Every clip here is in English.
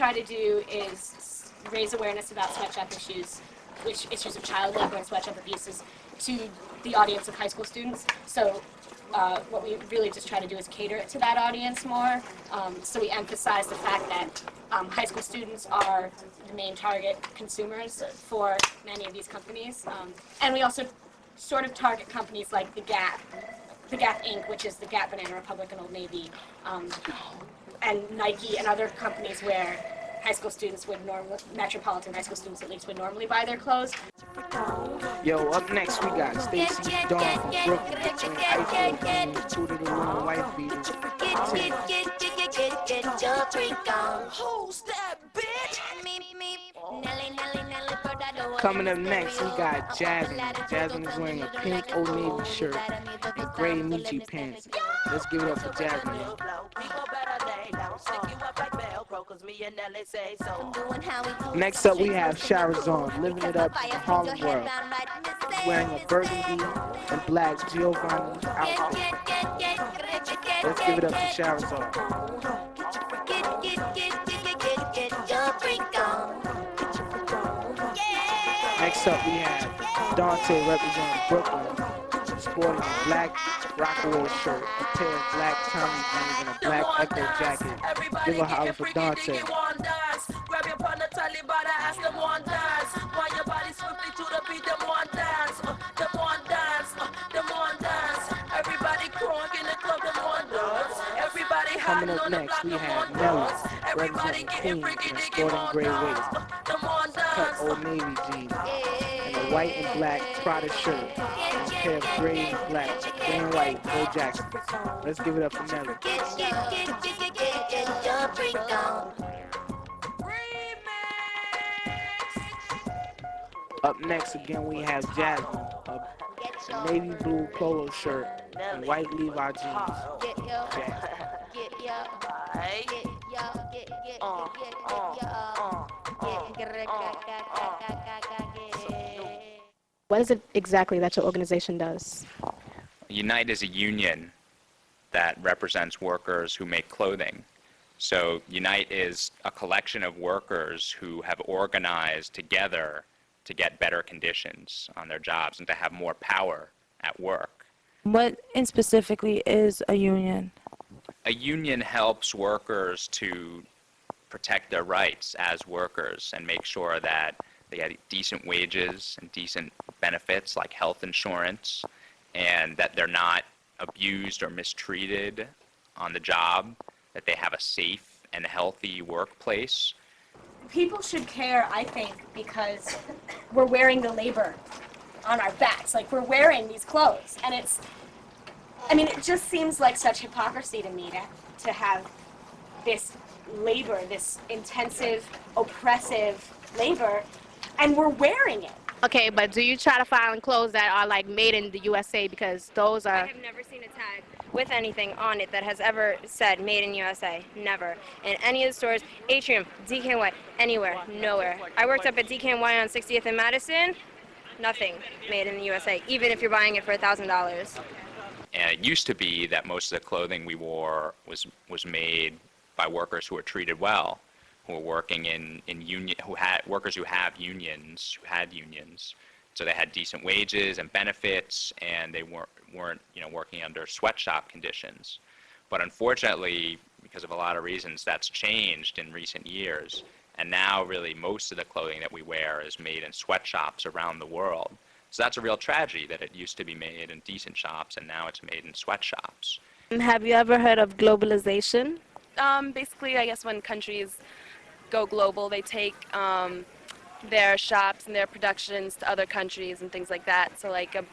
try to do is raise awareness about sweatshop issues, which issues of child labor and sweatshop abuses, to the audience of high school students. So what we really just try to do is cater it to that audience more. So we emphasize the fact that high school students are the main target consumers for many of these companies. And we also sort of target companies like the Gap Inc., which is the Gap, Banana Republic, and Old Navy, and Nike and other companies where high school students would normally, metropolitan high school students at least, would normally buy their clothes. Yo, up next we got Stacy Dawn from Brooklyn, wearing ice jeans, two to the little white beaters. Coming up next, we got Jasmine. Jasmine is wearing a pink Old Navy shirt and gray Michi pants. Let's give it up for Jasmine. Next up, we have Sharazon, living it up in the Harlem world. He's wearing a burgundy and black Giovanni outfit. Let's give it up to Sharazon. Next up, we have Dante representing Brooklyn, sporting a black Rockaway shirt, a pair of black Tommy jeans, and a black Echo jacket. Give a holler for Dante. Grab your partner tightly by the ass, them one dance. Wind your body swiftly to the beat, them one dance. Them one dance, them one dance. Everybody crunk in the club, them one dance. Everybody coming up next, we have Nelly, representing Queens in a sporting gray waist, cut Old Navy jeans, and a white and black Prada shirt, and a pair of gray and black, gray and white Bo Jackson. Let's give it up for Nelly. Up next again we have Jasmine, a navy blue polo shirt and white Levi jeans. What is it exactly that your organization does? Unite is a union that represents workers who make clothing. So Unite is a collection of workers who have organized together to get better conditions on their jobs and to have more power at work. What in specifically is a union? A union helps workers to protect their rights as workers and make sure that they get decent wages and decent benefits like health insurance, and that they're not abused or mistreated on the job, that they have a safe and healthy workplace. People should care, I think, because we're wearing the labor on our backs. Like, we're wearing these clothes. And it just seems like such hypocrisy to me to have this labor, this intensive, oppressive labor, and we're wearing it. Okay, but do you try to find clothes that are like made in the USA, because those are... I have never seen a tag with anything on it that has ever said made in USA. Never. In any of the stores, Atrium, DKNY, anywhere, nowhere. I worked up at DKNY on 60th and Madison, nothing made in the USA, even if you're buying it for $1,000. And it used to be that most of the clothing we wore was made by workers who were treated well, who were working in union, workers who had unions. So they had decent wages and benefits, and they weren't working under sweatshop conditions. But unfortunately, because of a lot of reasons, that's changed in recent years. And now really most of the clothing that we wear is made in sweatshops around the world. So that's a real tragedy that it used to be made in decent shops and now it's made in sweatshops. Have you ever heard of globalization? Basically, I guess when countries go global, they take their shops and their productions to other countries and things like that. So like a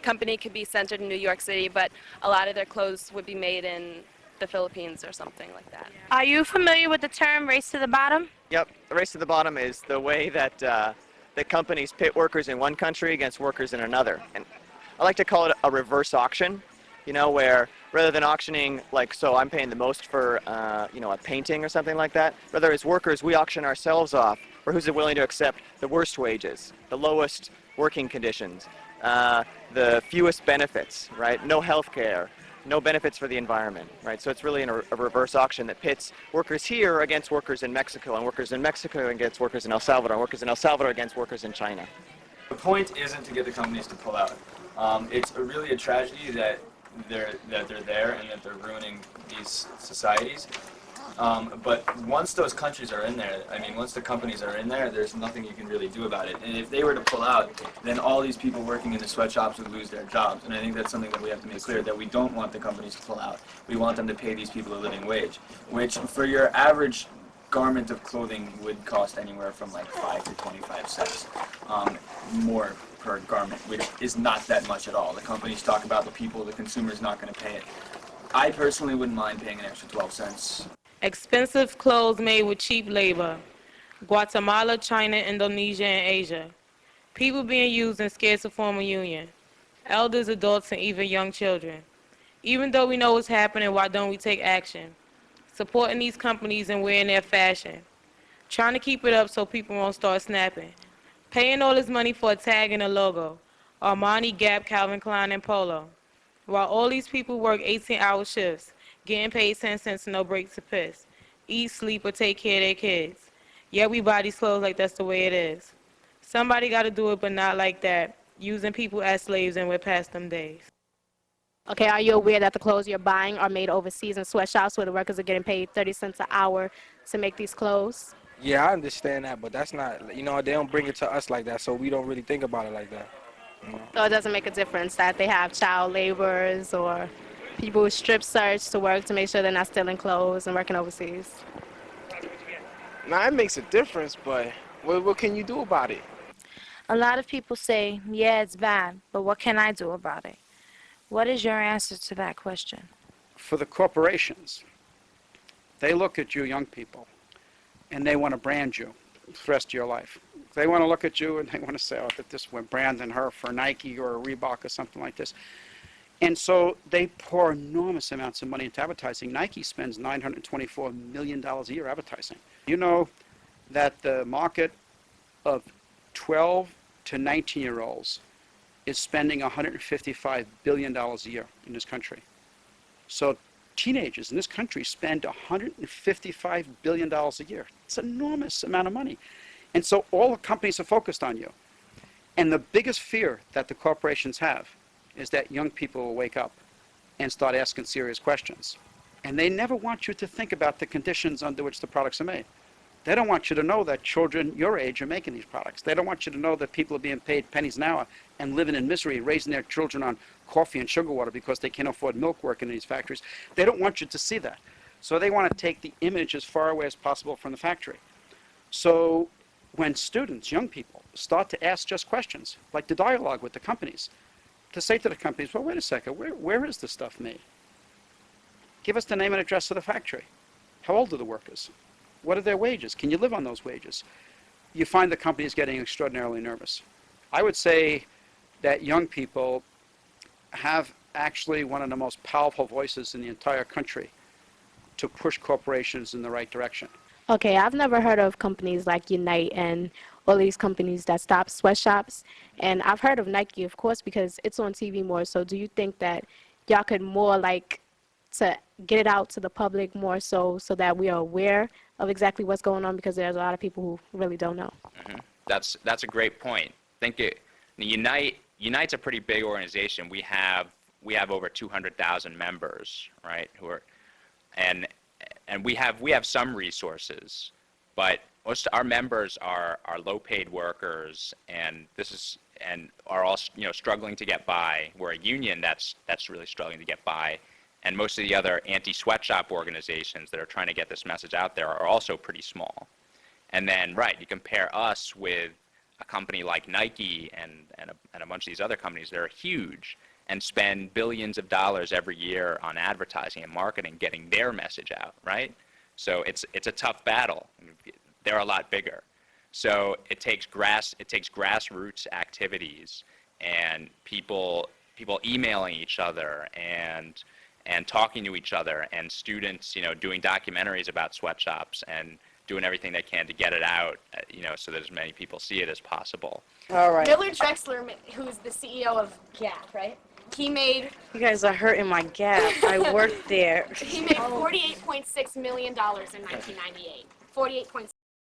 company could be centered in New York City, but a lot of their clothes would be made in the Philippines or something like that. Are you familiar with the term race to the bottom? Yep, the race to the bottom is the way that the companies pit workers in one country against workers in another. And I like to call it a reverse auction, where rather than auctioning, like, so I'm paying the most for, a painting or something like that, rather as workers, we auction ourselves off for who's willing to accept the worst wages, the lowest working conditions, the fewest benefits, right? No health care, no benefits for the environment, right? So it's really a reverse auction that pits workers here against workers in Mexico, and workers in Mexico against workers in El Salvador, and workers in El Salvador against workers in China. The point isn't to get the companies to pull out. It's really a tragedy that they're there and that they're ruining these societies. But once those countries are in there, I mean, once the companies are in there, there's nothing you can really do about it. And if they were to pull out, then all these people working in the sweatshops would lose their jobs. And I think that's something that we have to make clear, that we don't want the companies to pull out. We want them to pay these people a living wage, which for your average garment of clothing would cost anywhere from like 5 to 25 cents more per garment, which is not that much at all. The companies talk about the people, the consumer's not going to pay it. I personally wouldn't mind paying an extra 12 cents. Expensive clothes made with cheap labor. Guatemala, China, Indonesia, and Asia. People being used and scared to form a union. Elders, adults, and even young children. Even though we know what's happening, why don't we take action? Supporting these companies and wearing their fashion. Trying to keep it up so people won't start snapping. Paying all this money for a tag and a logo. Armani, Gap, Calvin Klein, and Polo. While all these people work 18-hour shifts, getting paid 10 cents and no breaks to piss, eat, sleep, or take care of their kids. Yet we buy these clothes like that's the way it is. Somebody got to do it, but not like that, using people as slaves, and we're past them days. Okay, are you aware that the clothes you're buying are made overseas in sweatshops where the workers are getting paid 30 cents an hour to make these clothes? Yeah, I understand that, but that's not, you know, they don't bring it to us like that, so we don't really think about it like that. You know? So it doesn't make a difference that they have child laborers or people who strip search to work to make sure they're not stealing clothes and working overseas? Now, it makes a difference, but what can you do about it? A lot of people say, yeah, it's bad, but what can I do about it? What is your answer to that question? For the corporations, they look at you young people, and they want to brand you for the rest of your life. They want to look at you and they want to say, oh, that this we're branding her for Nike or a Reebok or something like this. And so they pour enormous amounts of money into advertising. Nike spends $924 million a year advertising. You know that the market of 12 to 19-year-olds is spending $155 billion a year in this country. So teenagers in this country spend $155 billion a year. It's an enormous amount of money. And so all the companies are focused on you. And the biggest fear that the corporations have is that young people will wake up and start asking serious questions. And they never want you to think about the conditions under which the products are made. They don't want you to know that children your age are making these products. They don't want you to know that people are being paid pennies an hour and living in misery, raising their children on coffee and sugar water because they can't afford milk working in these factories. They don't want you to see that. So they want to take the image as far away as possible from the factory. So when students, young people, start to ask just questions, like the dialogue with the companies, to say to the companies, well, wait a second, where is this stuff made? Give us the name and address of the factory. How old are the workers? What are their wages? Can you live on those wages? You find the companies getting extraordinarily nervous. I would say that young people have actually one of the most powerful voices in the entire country to push corporations in the right direction. Okay, I've never heard of companies like Unite and all these companies that stop sweatshops. And I've heard of Nike, of course, because it's on TV more. So do you think that y'all could more like to get it out to the public more so that we are aware of exactly what's going on, because there's a lot of people who really don't know? Mm-hmm. That's a great point. Unite's a pretty big organization. We have over 200,000 members, right? And we have some resources, but most our members are low-paid workers, and are all struggling to get by. We're a union that's really struggling to get by, and most of the other anti-sweatshop organizations that are trying to get this message out there are also pretty small. And then, right, you compare us with a company like Nike and a bunch of these other companies that are huge and spend billions of dollars every year on advertising and marketing, getting their message out, right? So it's a tough battle. They're a lot bigger. So it takes grassroots activities and people emailing each other and talking to each other, and students, doing documentaries about sweatshops and doing everything they can to get it out, so that as many people see it as possible. All right. Miller Drexler, who's the CEO of Gap, right? He made You guys are hurting my gap. I worked there. he made $48.6 million in 1998. 48.6